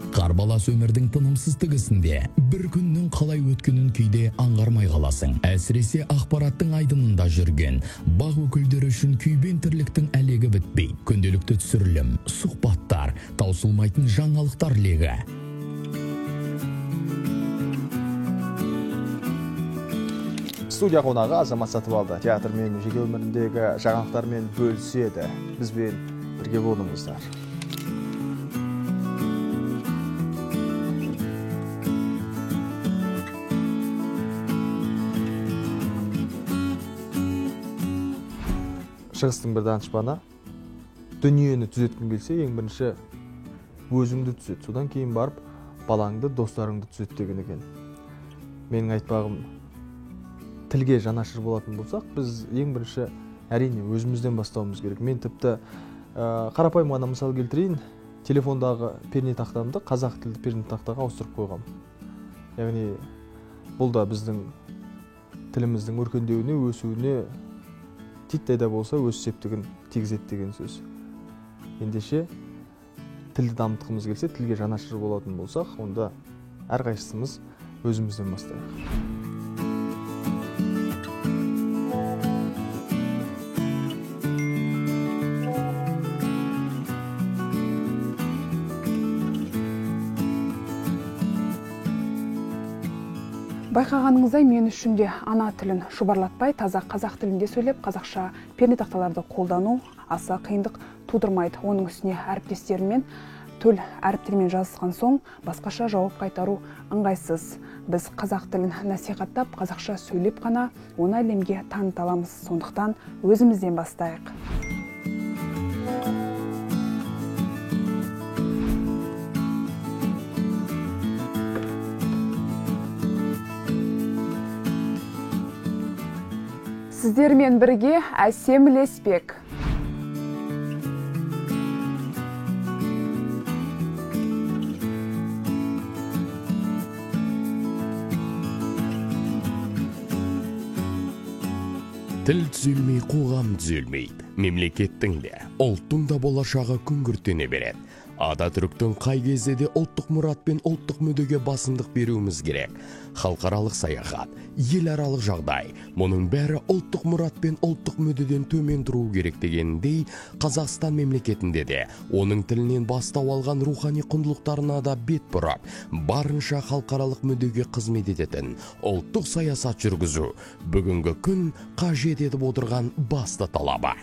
Қарбалас өмірдің тынымсыз тігісінде бір күннің қалай өткенін кейде аңғармай қаласың. Әсіресе ақпараттың айдынында жүрген бақ өкілдері үшін күйбең тірліктің әлегі бітпей. Күнделікті түсірілім, сұхбаттар, таусылмайтын жаңалықтар легі. Студия қонағы Азамат Сатыбалды театр мен жеке өміріндегі жаңалықтармен бөліседі. Бізбен бірге болыңыздар. Шығыстың бір данышпаны дүниені түзеткің келсе, ең бірінші өзіңді түзет. Содан кейін барып балаңды, достарыңды түзет деген екен. Менің айтпағым, тілге жанашыр болатын болсақ, біз ең бірінші әрине өзімізден бастауымыз керек. Мен тіпті қарапайым ғана мысал келтірейін, телефондағы пернетақтамды қазақ тілді пернетақтаға ауыстырып қойғам. Яғни бұл да біздің тіліміздің өркендеуіне, өсуіне титтей да болса өз септігін тигізеді деген сөз. Ендеше тілді дамытқымыз келсе, тілге жанашыр болатын болсақ, онда әрқайсымыз өзімізден бастайық. Байқағаныңыздай, мен үшін де ана тілін шұбарлатпай, таза қазақ тілінде сөйлеп, қазақша пернетақталарды қолдану аса қиындық тудырмайды. Оның үстіне әріптестерімен төл әріптермен жазысқан соң басқаша жауап қайтару ыңғайсыз. Біз қазақ тілін насихаттап, қазақша сөйлеп қана оны әлемге таныта аламыз. Сондықтан өзімізден бастайық. Сіздермен бірге Әсем Леспек. Тіл түзелмей, қоғам түзелмейді. Мемлекеттің де, ұлттың да болашағы күңгірттене береді. Ататүріктің қай кезде де ұлттық мұрат пен ұлттық мүддеге басымдық беруіміз керек. Халықаралық саяхат, еларалық жағдай, мұның бәрі ұлттық мұрат пен ұлттық мүддеден төмен тұруы керек дегендей, Қазақстан мемлекетінде де оның тілінен бастау алған рухани құндылықтарына да бет бұрап, барынша халықаралық мүддеге қызмет ететін ұлттық саясат жүргізу бүгінгі күн қажет етіп отырған басты талабы.